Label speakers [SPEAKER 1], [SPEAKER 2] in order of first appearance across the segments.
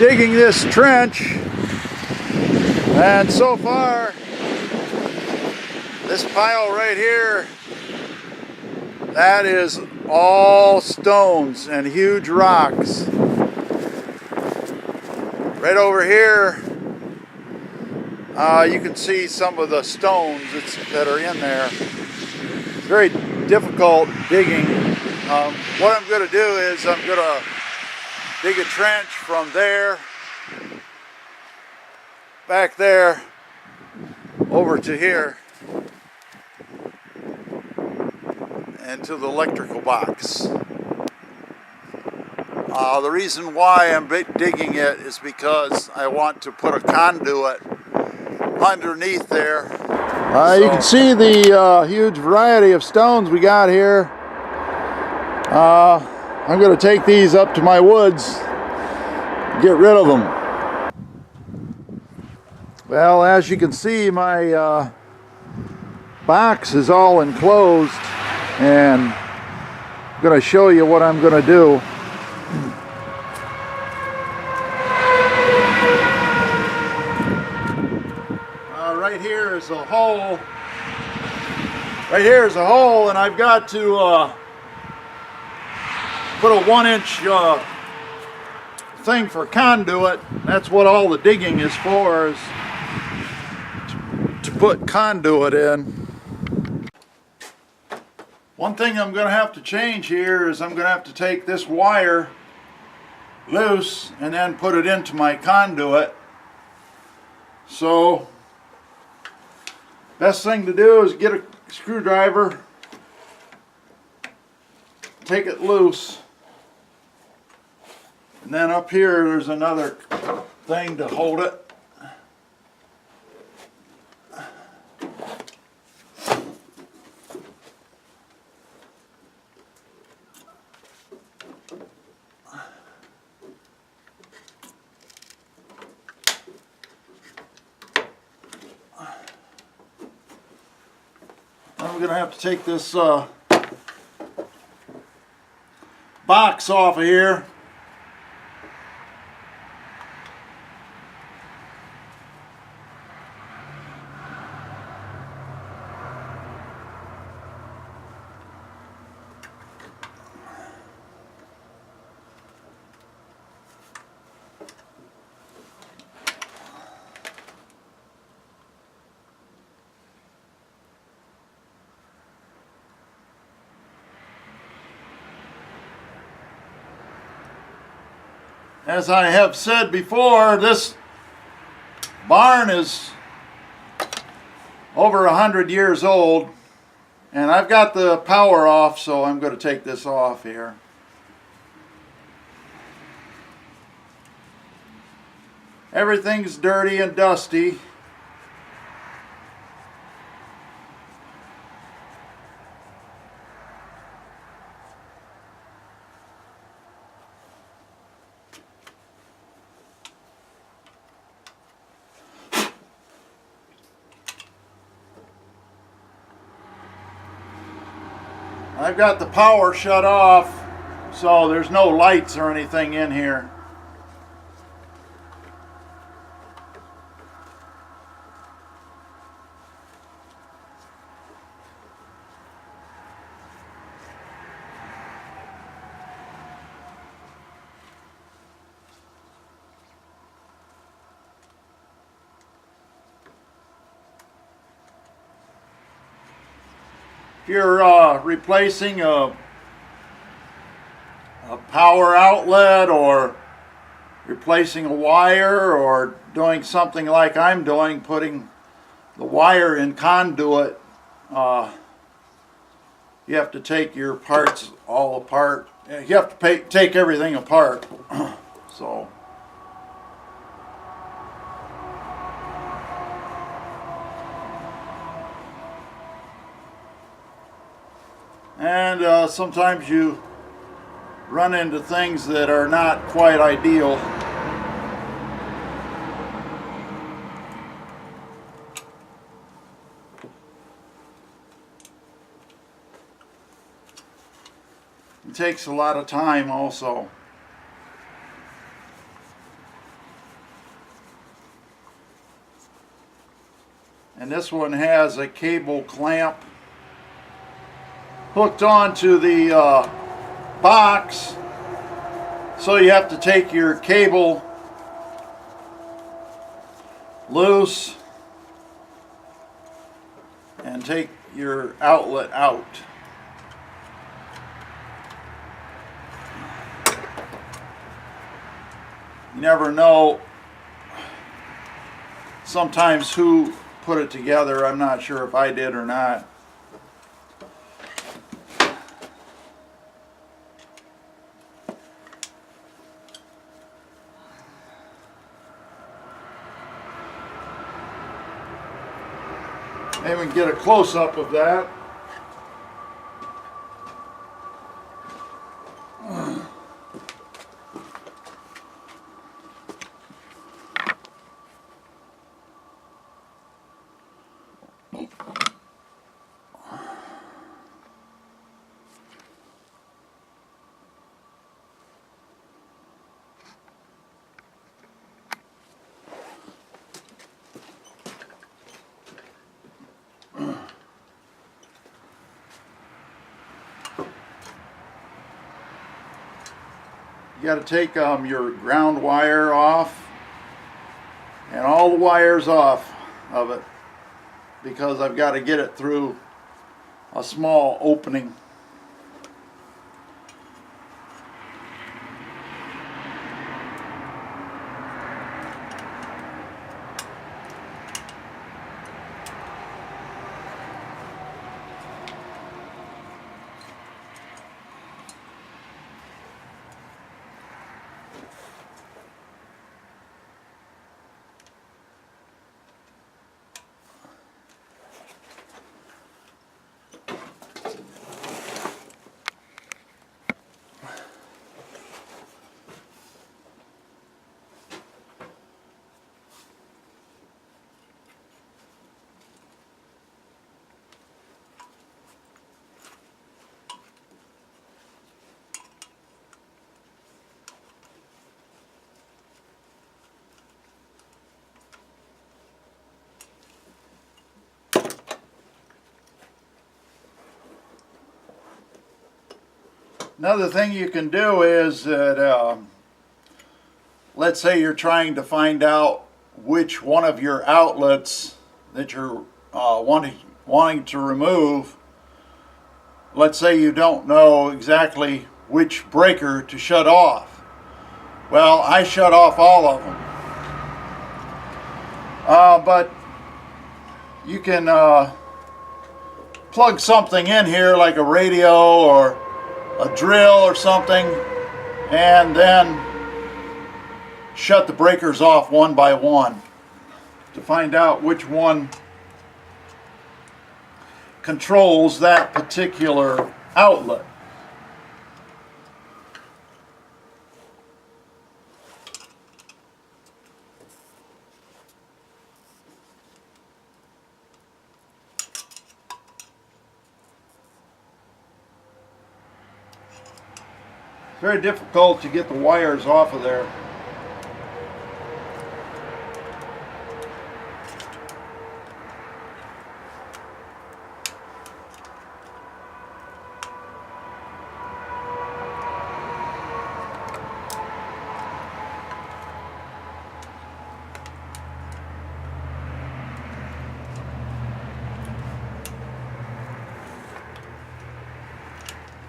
[SPEAKER 1] digging this trench, and so far this pile right here, that is all stones and huge rocks. Right over here you can see some of the stones that are in there. It's very difficult digging. What I'm going to do is I'm going to dig a trench from there, back there, over to here, and to the electrical box. The reason why I'm digging it is because I want to put a conduit underneath there. You can see the huge variety of stones we got here. I'm going to take these up to my woods, get rid of them. Well, as you can see, my box is all enclosed, and I'm going to show you what I'm going to do. Right here is a hole. Right here is a hole, and I've got to put a 1-inch thing for conduit. That's what all the digging is for, is to put conduit in. One thing I'm going to have to change here is I'm going to have to take this wire loose and then put it into my conduit. So best thing to do is get a screwdriver, take it loose, and then up here there's another thing to hold it. I'm going to have to take this box off of here. As I have said before, this barn is over 100 years old, and I've got the power off, so I'm going to take this off here. Everything's dirty and dusty. I've got the power shut off, so there's no lights or anything in here. If you're replacing a power outlet, or replacing a wire, or doing something like I'm doing, putting the wire in conduit, you have to take your parts all apart. You have to take everything apart. So and sometimes you run into things that are not quite ideal. It takes a lot of time also. And this one has a cable clamp hooked onto the box. So you have to take your cable loose and take your outlet out. You never know sometimes who put it together. I'm not sure if I did or not. Maybe we can get a close-up of that. You got to take your ground wire off and all the wires off of it, because I've got to get it through a small opening. Another thing you can do is that, let's say you're trying to find out which one of your outlets that you're wanting to remove. Let's say you don't know exactly which breaker to shut off. Well, I shut off all of them. But you can plug something in here like a radio or a drill or something, and then shut the breakers off one by one to find out which one controls that particular outlet. Very difficult to get the wires off of there.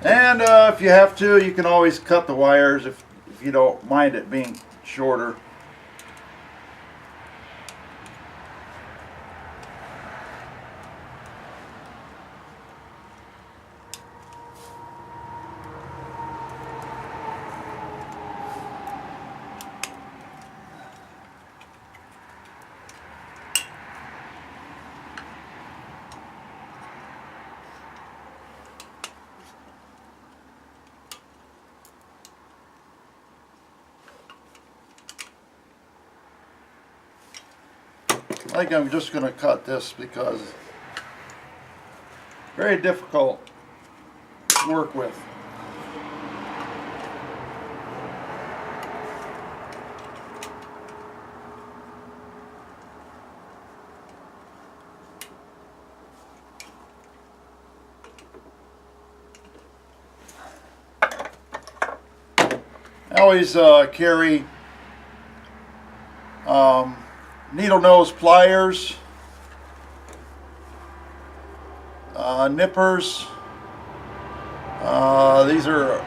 [SPEAKER 1] And if you have to, you can always cut the wires if you don't mind it being shorter. I think I'm just going to cut this because it's very difficult to work with. always carry needle nose pliers, nippers. These are,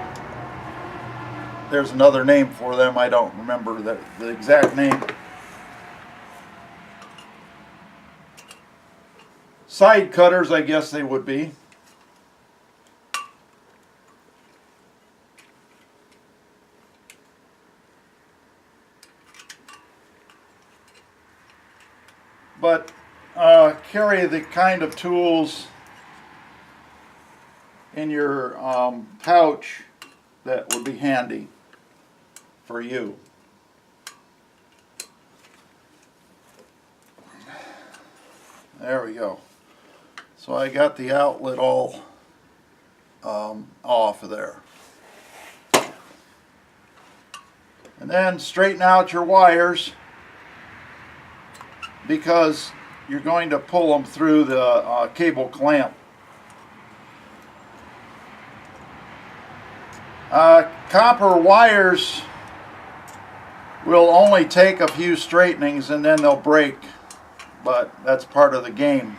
[SPEAKER 1] there's another name for them, I don't remember the exact name. Side cutters, I guess they would be. But carry the kind of tools in your pouch that would be handy for you. There we go. So I got the outlet all off of there. And then straighten out your wires, because you're going to pull them through the cable clamp. Copper wires will only take a few straightenings and then they'll break, but that's part of the game.